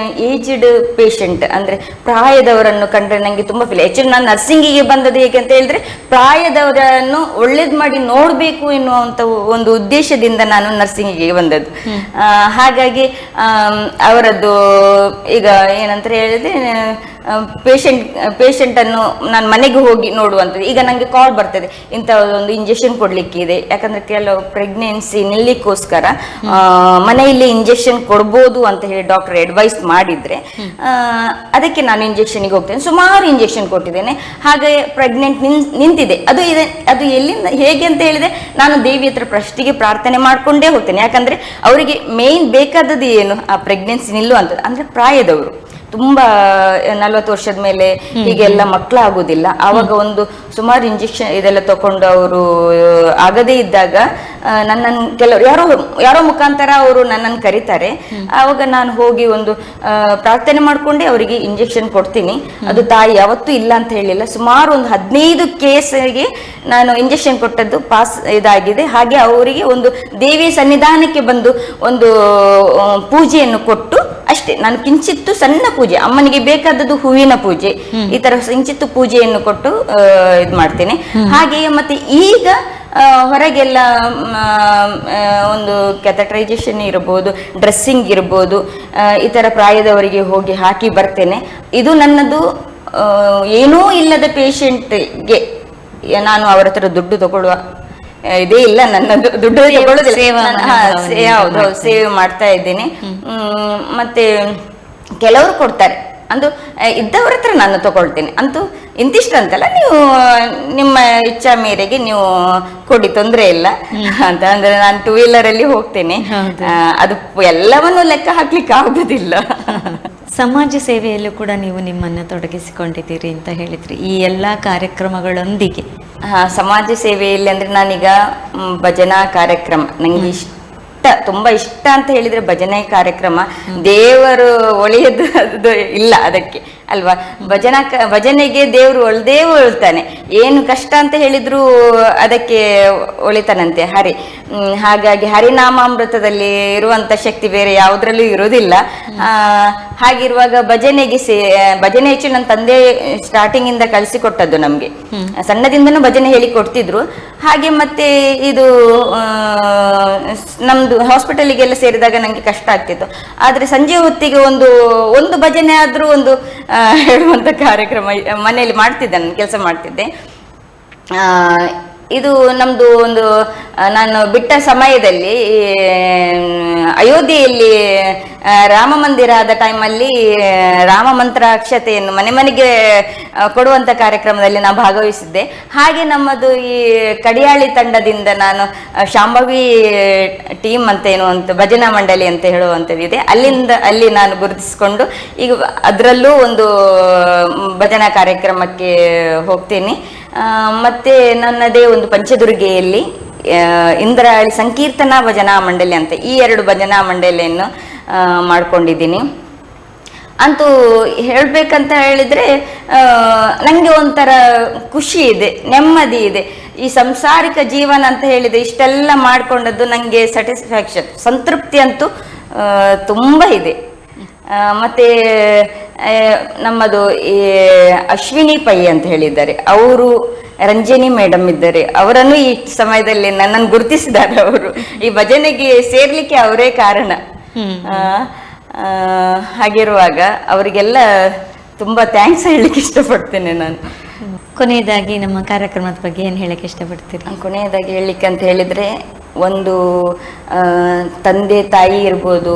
ಏಜ್ಡ್ ಪೇಷಂಟ್ ಅಂದ್ರೆ ಪ್ರಾಯದವರನ್ನು ಕಂಡ್ರೆ ನಂಗೆ ತುಂಬಾ ಫೀಲ್. ಆಕ್ಚುಲಿ ನಾನು ನರ್ಸಿಂಗಿಗೆ ಬಂದದ್ದು ಹೇಗೆ ಅಂತ ಹೇಳಿದ್ರೆ ಪ್ರಾಯದವರನ್ನು ಒಳ್ಳೇದ್ ಮಾಡಿ ನೋಡ್ಬೇಕು ಎನ್ನುವಂತ ಒಂದು ಉದ್ದೇಶದಿಂದ ನಾನು ನರ್ಸಿಂಗಿಗೆ ಬಂದದ್ದು. ಹಾಗಾಗಿ ಅವರದ್ದು ಈಗ ಏನಂತ ಹೇಳಿದ್ರೆ ಪೇಷಂಟ್ ಅನ್ನು ನಾನು ಮನೆಗೆ ಹೋಗಿ ನೋಡುವಂಥದ್ದು. ಈಗ ನಂಗೆ ಕಾಲ್ ಬರ್ತದೆ, ಇಂಥ ಒಂದು ಇಂಜೆಕ್ಷನ್ ಕೊಡ್ಲಿಕ್ಕೆ ಇದೆ, ಯಾಕಂದ್ರೆ ಕೆಲವು ಪ್ರೆಗ್ನೆನ್ಸಿ ನಿಲ್ಲಿಕ್ಕೋಸ್ಕರ ಮನೆಯಲ್ಲಿ ಇಂಜೆಕ್ಷನ್ ಕೊಡ್ಬೋದು ಅಂತ ಹೇಳಿ ಡಾಕ್ಟರ್ ಅಡ್ವೈಸ್ ಮಾಡಿದ್ರೆ ಅದಕ್ಕೆ ನಾನು ಇಂಜೆಕ್ಷನ್ಗೆ ಹೋಗ್ತೇನೆ. ಸುಮಾರು ಇಂಜೆಕ್ಷನ್ ಕೊಟ್ಟಿದ್ದೇನೆ, ಹಾಗೆ ಪ್ರೆಗ್ನೆಂಟ್ ನಿಂತಿದೆ. ಅದು ಎಲ್ಲಿಂದ ಹೇಗೆ ಅಂತ ಹೇಳಿದ್ರೆ ನಾನು ದೇವಿ ಹತ್ರ ಫಸ್ಟಿಗೆ ಪ್ರಾರ್ಥನೆ ಮಾಡ್ಕೊಂಡೇ ಹೋಗ್ತೇನೆ. ಯಾಕಂದ್ರೆ ಅವರಿಗೆ ಮೇನ್ ಬೇಕಾದದ್ದು ಏನು, ಆ ಪ್ರೆಗ್ನೆನ್ಸಿ ನಿಲ್ಲುವಂಥದ್ದು. ಅಂದ್ರೆ ಪ್ರಾಯದವರು ತುಂಬಾ 40 ವರ್ಷದ ಮೇಲೆ ಹೀಗೆಲ್ಲ ಮಕ್ಕಳಾಗುದಿಲ್ಲ. ಆವಾಗ ಒಂದು ಸುಮಾರು ಇಂಜೆಕ್ಷನ್ ಇದೆಲ್ಲ ತಕೊಂಡು ಅವರು ಆಗದೇ ಇದ್ದಾಗ ನನ್ನನ್ನು ಕೆಲವರು ಯಾರೋ ಮುಖಾಂತರ ಅವರು ನನ್ನನ್ನು ಕರೀತಾರೆ. ಆವಾಗ ನಾನು ಹೋಗಿ ಒಂದು ಪ್ರಾರ್ಥನೆ ಮಾಡ್ಕೊಂಡೆ ಅವರಿಗೆ ಇಂಜೆಕ್ಷನ್ ಕೊಡ್ತೀನಿ. ಅದು ತಾಯಿ ಯಾವತ್ತೂ ಇಲ್ಲ ಅಂತ ಹೇಳಿಲ್ಲ. ಸುಮಾರು ಒಂದು 15 ಕೇಸಿಗೆ ನಾನು ಇಂಜೆಕ್ಷನ್ ಕೊಟ್ಟದ್ದು ಪಾಸ್ ಇದಾಗಿದೆ. ಹಾಗೆ ಅವರಿಗೆ ಒಂದು ದೇವಿಯ ಸನ್ನಿಧಾನಕ್ಕೆ ಬಂದು ಒಂದು ಪೂಜೆಯನ್ನು ಕೊಟ್ಟು ಅಷ್ಟೇ. ನಾನು ಕಿಂಚಿತ್ತು ಸಣ್ಣ ಪೂಜೆ, ಅಮ್ಮನಿಗೆ ಬೇಕಾದದ್ದು ಹೂವಿನ ಪೂಜೆ, ಈ ತರ ಕಿಂಚಿತ್ತು ಪೂಜೆಯನ್ನು ಕೊಟ್ಟು ಇದು ಮಾಡ್ತೇನೆ. ಹಾಗೆಯೇ ಮತ್ತೆ ಈಗ ಹೊರಗೆಲ್ಲ ಒಂದು ಕ್ಯಾಥಟರೈಸೇಷನ್ ಇರಬಹುದು, ಡ್ರೆಸ್ಸಿಂಗ್ ಇರ್ಬೋದು, ಈ ತರ ಪ್ರಾಯದವರಿಗೆ ಹೋಗಿ ಹಾಕಿ ಬರ್ತೇನೆ. ಇದು ನನ್ನದು ಏನೂ ಇಲ್ಲದ ಪೇಷಂಟ್ಗೆ ನಾನು ಅವರ ಹತ್ರ ದುಡ್ಡು ತಗೊಳ್ಳುವ ಇದೇ ಇಲ್ಲ. ನನ್ನ ದುಡ್ಡು ತಗೊಳ್ಳೋದಿಲ್ಲ, ಸೇವ್ ಮಾಡ್ತಾ ಇದ್ದೇನೆ. ಮತ್ತೆ ಕೆಲವರು ಕೊಡ್ತಾರೆ, ಅಂದು ಇದ್ದವ್ರ ಹತ್ರ ನಾನು ತಗೊಳ್ತೇನೆ. ಅಂತೂ ಇಂತಿಷ್ಟು ಅಂತಲ್ಲ, ನೀವು ನಿಮ್ಮ ಇಚ್ಛಾ ಮೇರೆಗೆ ನೀವು ಕೊಡಿ, ತೊಂದರೆ ಇಲ್ಲ ಅಂತ. ಅಂದ್ರೆ ನಾನು 2 ವೀಲರ್ ಅಲ್ಲಿ ಹೋಗ್ತೇನೆ, ಅದು ಎಲ್ಲವನ್ನು ಲೆಕ್ಕ ಹಾಕ್ಲಿಕ್ಕೆ ಆಗುದಿಲ್ಲ. ಸಮಾಜ ಸೇವೆಯಲ್ಲೂ ಕೂಡ ನೀವು ನಿಮ್ಮನ್ನು ತೊಡಗಿಸಿಕೊಂಡಿದ್ದೀರಿ ಅಂತ ಹೇಳಿದ್ರಿ, ಈ ಎಲ್ಲ ಕಾರ್ಯಕ್ರಮಗಳೊಂದಿಗೆ. ಸಮಾಜ ಸೇವೆಯಲ್ಲಿ ಅಂದ್ರೆ ನಾನೀಗ ಭಜನಾ ಕಾರ್ಯಕ್ರಮ ನಂಗೆ ತುಂಬಾ ಇಷ್ಟ ಅಂತ ಹೇಳಿದ್ರೆ ಭಜನೆ ಕಾರ್ಯಕ್ರಮ. ದೇವರು ಒಳ್ಳೆಯದು ಅದು ಇಲ್ಲ ಅದಕ್ಕೆ ಅಲ್ವಾ. ಭಜನೆಗೆ ದೇವರು ಒಳ್ದೇ ಒಳ್ತಾನೆ. ಏನು ಕಷ್ಟ ಅಂತ ಹೇಳಿದ್ರು ಅದಕ್ಕೆ ಒಳಿತಾನಂತೆ ಹರಿ. ಹಾಗಾಗಿ ಹರಿನಾಮಾಮೃತದಲ್ಲಿ ಇರುವಂತ ಶಕ್ತಿ ಬೇರೆ ಯಾವುದ್ರಲ್ಲೂ ಇರೋದಿಲ್ಲ. ಹಾಗಿರುವಾಗ ಭಜನೆ ಹೆಚ್ಚು ನನ್ನ ತಂದೆ ಸ್ಟಾರ್ಟಿಂಗ್ ಇಂದ ಕಲಿಸಿಕೊಟ್ಟದ್ದು ನಮ್ಗೆ. ಸಣ್ಣದಿಂದನೂ ಭಜನೆ ಹೇಳಿ ಕೊಡ್ತಿದ್ರು. ಹಾಗೆ ಮತ್ತೆ ಇದು ನಮ್ದು ಹಾಸ್ಪಿಟಲಿಗೆಲ್ಲ ಸೇರಿದಾಗ ನಂಗೆ ಕಷ್ಟ ಆಗ್ತಿತ್ತು. ಆದ್ರೆ ಸಂಜೆ ಹೊತ್ತಿಗೆ ಒಂದು ಭಜನೆ ಆದ್ರೂ ಒಂದು ಹೇಳುವಂತ ಕಾರ್ಯಕ್ರಮ ಮನೆಯಲ್ಲಿ ಮಾಡ್ತಿದ್ದೆ, ನಾನು ಕೆಲಸ ಮಾಡ್ತಿದ್ದೆ. ಇದು ನಮ್ದು ಒಂದು ನಾನು ಬಿಟ್ಟ ಸಮಯದಲ್ಲಿ ಅಯೋಧ್ಯೆಯಲ್ಲಿ ರಾಮ ಮಂದಿರ ಆದ ಟೈಮಲ್ಲಿ ರಾಮ ಮಂತ್ರ ಅಕ್ಷತೆಯನ್ನು ಮನೆಗೆ ಕೊಡುವಂತ ಕಾರ್ಯಕ್ರಮದಲ್ಲಿ ನಾನು ಭಾಗವಹಿಸಿದ್ದೆ. ಹಾಗೆ ನಮ್ಮದು ಈ ಕಡಿಯಾಳಿ ತಂಡದಿಂದ ನಾನು ಶಾಂಭವಿ ಟೀಮ್ ಅಂತ ಅಂತ ಭಜನಾ ಮಂಡಳಿ ಅಂತ ಹೇಳುವಂಥದ್ದಿದೆ, ಅಲ್ಲಿ ನಾನು ಗುರುತಿಸಿಕೊಂಡು ಈಗ ಅದರಲ್ಲೂ ಒಂದು ಭಜನಾ ಕಾರ್ಯಕ್ರಮಕ್ಕೆ ಹೋಗ್ತೀನಿ. ಮತ್ತೆ ನನ್ನದೇ ಒಂದು ಪಂಚದುರ್ಗೆಯಲ್ಲಿ ಇಂದ್ರಾಳಿ ಸಂಕೀರ್ತನಾ ಭಜನಾ ಮಂಡಳಿ ಅಂತ ಈ 2 ಭಜನಾ ಮಂಡಳಿಯನ್ನು ಮಾಡ್ಕೊಂಡಿದ್ದೀನಿ. ಅಂತೂ ಹೇಳ್ಬೇಕಂತ ಹೇಳಿದ್ರೆ ನಂಗೆ ಒಂಥರ ಖುಷಿ ಇದೆ, ನೆಮ್ಮದಿ ಇದೆ. ಈ ಸಂಸಾರಿಕ ಜೀವನ ಅಂತ ಹೇಳಿದ್ರೆ ಇಷ್ಟೆಲ್ಲ ಮಾಡ್ಕೊಂಡದ್ದು ನಂಗೆ ಸ್ಯಾಟಿಸ್ಫ್ಯಾಕ್ಷನ್, ಸಂತೃಪ್ತಿ ಅಂತೂ ತುಂಬಾ ಇದೆ. ಮತ್ತೆ ನಮ್ಮದು ಈ ಅಶ್ವಿನಿ ಪೈ ಅಂತ ಹೇಳಿದ್ದಾರೆ, ಅವರು ರಂಜನಿ ಮೇಡಮ್ ಇದ್ದಾರೆ, ಅವರನ್ನು ಈ ಸಮಯದಲ್ಲಿ ನನ್ನನ್ನು ಗುರುತಿಸಿದ್ದಾರೆ. ಅವರು ಈ ಭಜನೆಗೆ ಸೇರ್ಲಿಕ್ಕೆ ಅವರೇ ಕಾರಣ. ಹಾಗಿರುವಾಗ ಅವರಿಗೆಲ್ಲ ತುಂಬಾ ಥ್ಯಾಂಕ್ಸ್ ಹೇಳಲಿಕ್ಕೆ ಇಷ್ಟಪಡ್ತೇನೆ ನಾನು. ಕೊನೆಯದಾಗಿ ನಮ್ಮ ಕಾರ್ಯಕ್ರಮದ ಬಗ್ಗೆ ಏನು ಹೇಳಕ್ಕೆ ಇಷ್ಟಪಡ್ತೀರಿ? ಕೊನೆಯದಾಗಿ ಹೇಳಲಿಕ್ಕೆ ಅಂತ ಹೇಳಿದ್ರೆ, ಒಂದು ತಂದೆ ತಾಯಿ ಇರ್ಬೋದು,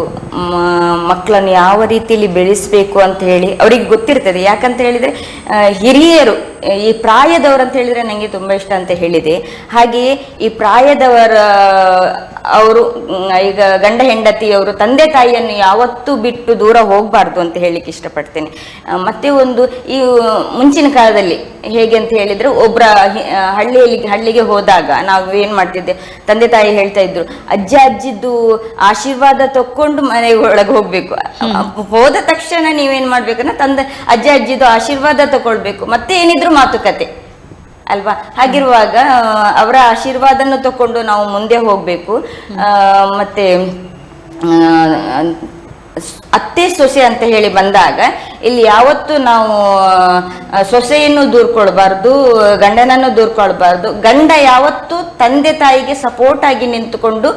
ಮಕ್ಕಳನ್ನು ಯಾವ ರೀತಿಯಲ್ಲಿ ಬೆಳೆಸಬೇಕು ಅಂತ ಹೇಳಿ ಅವರಿಗೆ ಗೊತ್ತಿರ್ತದೆ. ಯಾಕಂತ ಹೇಳಿದ್ರೆ ಹಿರಿಯರು, ಈ ಪ್ರಾಯದವರು ಅಂತ ಹೇಳಿದ್ರೆ ನನಗೆ ತುಂಬ ಇಷ್ಟ ಅಂತ ಹೇಳಿದೆ. ಹಾಗೆಯೇ ಈ ಪ್ರಾಯದವರ ಅವರು ಈಗ ಗಂಡ ಹೆಂಡತಿಯವರು ತಂದೆ ತಾಯಿಯನ್ನು ಯಾವತ್ತೂ ಬಿಟ್ಟು ದೂರ ಹೋಗಬಾರ್ದು ಅಂತ ಹೇಳಲಿಕ್ಕೆ ಇಷ್ಟಪಡ್ತೇನೆ. ಮತ್ತೆ ಒಂದು ಈ ಮುಂಚಿನ ಕಾಲದಲ್ಲಿ ಹೇಗೆ ಅಂತ ಹೇಳಿದ್ರೆ, ಒಬ್ಬರ ಹಳ್ಳಿಗೆ ಹೋದಾಗ ನಾವು ಏನ್ ಮಾಡ್ತಿದ್ದೆ, ತಂದೆ ತಾಯಿ ಹೇಳ್ತಾ ಇದ್ರು ಅಜ್ಜ ಅಜ್ಜಿದ್ದು ಆಶೀರ್ವಾದ ತಕ್ಕೊಂಡು ಮನೆ ಒಳಗೆ ಹೋಗ್ಬೇಕು. ಹೋದ ತಕ್ಷಣ ನೀವೇನ್ ಮಾಡ್ಬೇಕಂದ್ರೆ ಅಜ್ಜ ಅಜ್ಜಿದು ಆಶೀರ್ವಾದ ತಗೊಳ್ಬೇಕು, ಮತ್ತೆ ಏನಿದ್ರು ಮಾತುಕತೆ ಅಲ್ವಾ? ಹಾಗಿರುವಾಗ ಅವರ ಆಶೀರ್ವಾದನ ತಕೊಂಡು ನಾವು ಮುಂದೆ ಹೋಗ್ಬೇಕು. ಮತ್ತೆ ಅತ್ತೆ ಸೊಸೆ ಅಂತ ಹೇಳಿ ಬಂದಾಗ ಇಲ್ಲಿ ಯಾವತ್ತು ನಾವು ಸೊಸೆಯನ್ನು ದೂರ್ಕೊಳ್ಬಾರ್ದು, ಗಂಡನನ್ನು ದೂರ್ಕೊಳ್ಬಾರ್ದು. ಗಂಡ ಯಾವತ್ತು ತಂದೆ ತಾಯಿಗೆ ಸಪೋರ್ಟ್ ಆಗಿ ನಿಂತುಕೊಂಡು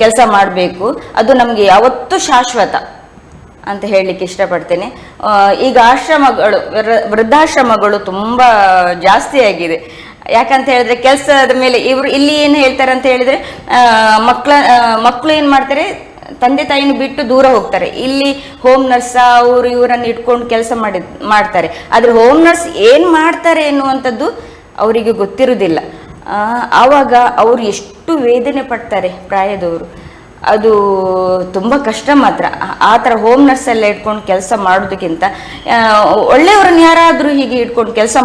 ಕೆಲಸ ಮಾಡಬೇಕು. ಅದು ನಮಗೆ ಯಾವತ್ತೂ ಶಾಶ್ವತ ಅಂತ ಹೇಳಲಿಕ್ಕೆ ಇಷ್ಟಪಡ್ತೇನೆ. ಈಗ ಆಶ್ರಮಗಳು, ವೃದ್ಧಾಶ್ರಮಗಳು ತುಂಬ ಜಾಸ್ತಿ ಆಗಿದೆ. ಯಾಕಂತ ಹೇಳಿದ್ರೆ ಕೆಲಸದ ಮೇಲೆ ಇವರು ಇಲ್ಲಿ ಏನು ಹೇಳ್ತಾರೆ ಅಂತ ಹೇಳಿದ್ರೆ, ಮಕ್ಕಳು ಏನು ಮಾಡ್ತಾರೆ, ತಂದೆ ತಾಯಿನ ಬಿಟ್ಟು ದೂರ ಹೋಗ್ತಾರೆ. ಇಲ್ಲಿ ಹೋಮ್ ನರ್ಸ್ ಅವರು ಇವರನ್ನು ಇಟ್ಕೊಂಡು ಕೆಲಸ ಮಾಡ್ತಾರೆ. ಆದರೆ ಹೋಮ್ ನರ್ಸ್ ಏನು ಮಾಡ್ತಾರೆ ಎನ್ನುವಂಥದ್ದು ಅವರಿಗೆ ಗೊತ್ತಿರುವುದಿಲ್ಲ. ಆವಾಗ ಅವರು ಎಷ್ಟು ವೇದನೆ ಪಡ್ತಾರೆ ಪ್ರಾಯದವರು. ಅದು ತುಂಬ ಕಷ್ಟ ಮಾತ್ರ. ಆ ಥರ ಹೋಮ್ ನರ್ಸ್ ಎಲ್ಲ ಇಟ್ಕೊಂಡು ಕೆಲಸ ಮಾಡೋದಕ್ಕಿಂತ ಒಳ್ಳೆಯವರನ್ನು ಯಾರಾದರೂ ಹೀಗೆ ಇಟ್ಕೊಂಡು ಕೆಲಸ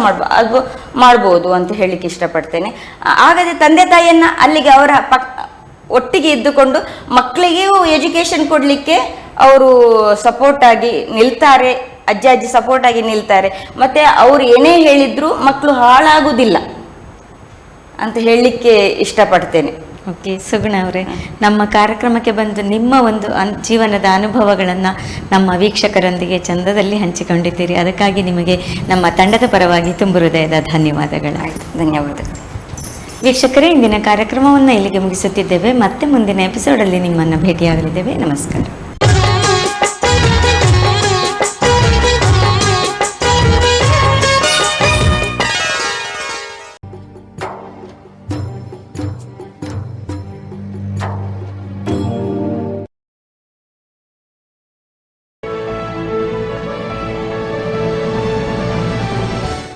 ಮಾಡ್ಬೋದು ಅಂತ ಹೇಳಲಿಕ್ಕೆ ಇಷ್ಟಪಡ್ತೇನೆ. ಹಾಗಾದರೆ ತಂದೆ ತಾಯಿಯನ್ನು ಅಲ್ಲಿಗೆ ಅವರ ಒಟ್ಟಿಗೆ ಇದ್ದುಕೊಂಡು ಮಕ್ಕಳಿಗೂ ಎಜುಕೇಶನ್ ಕೊಡಲಿಕ್ಕೆ ಅವರು ಸಪೋರ್ಟ್ ಆಗಿ ನಿಲ್ತಾರೆ. ಅಜ್ಜಿ ಸಪೋರ್ಟ್ ಆಗಿ ನಿಲ್ತಾರೆ. ಮತ್ತು ಅವರು ಏನೇ ಹೇಳಿದ್ರು ಮಕ್ಕಳು ಹಾಳಾಗುವುದಿಲ್ಲ ಅಂತ ಹೇಳಲಿಕ್ಕೆ ಇಷ್ಟಪಡ್ತೇನೆ. ಓಕೆ ಸುಗುಣ ಅವರೇ, ನಮ್ಮ ಕಾರ್ಯಕ್ರಮಕ್ಕೆ ಬಂದು ನಿಮ್ಮ ಒಂದು ಜೀವನದ ಅನುಭವಗಳನ್ನು ನಮ್ಮ ವೀಕ್ಷಕರೊಂದಿಗೆ ಚಂದದಲ್ಲಿ ಹಂಚಿಕೊಂಡಿದ್ದೀರಿ. ಅದಕ್ಕಾಗಿ ನಿಮಗೆ ನಮ್ಮ ತಂಡದ ಪರವಾಗಿ ತುಂಬ ಹೃದಯದ ಧನ್ಯವಾದಗಳು. ಧನ್ಯವಾದ. ವೀಕ್ಷಕರೇ, ಇಂದಿನ ಕಾರ್ಯಕ್ರಮವನ್ನು ಇಲ್ಲಿಗೆ ಮುಗಿಸುತ್ತಿದ್ದೇವೆ. ಮತ್ತೆ ಮುಂದಿನ ಎಪಿಸೋಡಲ್ಲಿ ನಿಮ್ಮನ್ನು ಭೇಟಿಯಾಗಲಿದ್ದೇವೆ. ನಮಸ್ಕಾರ.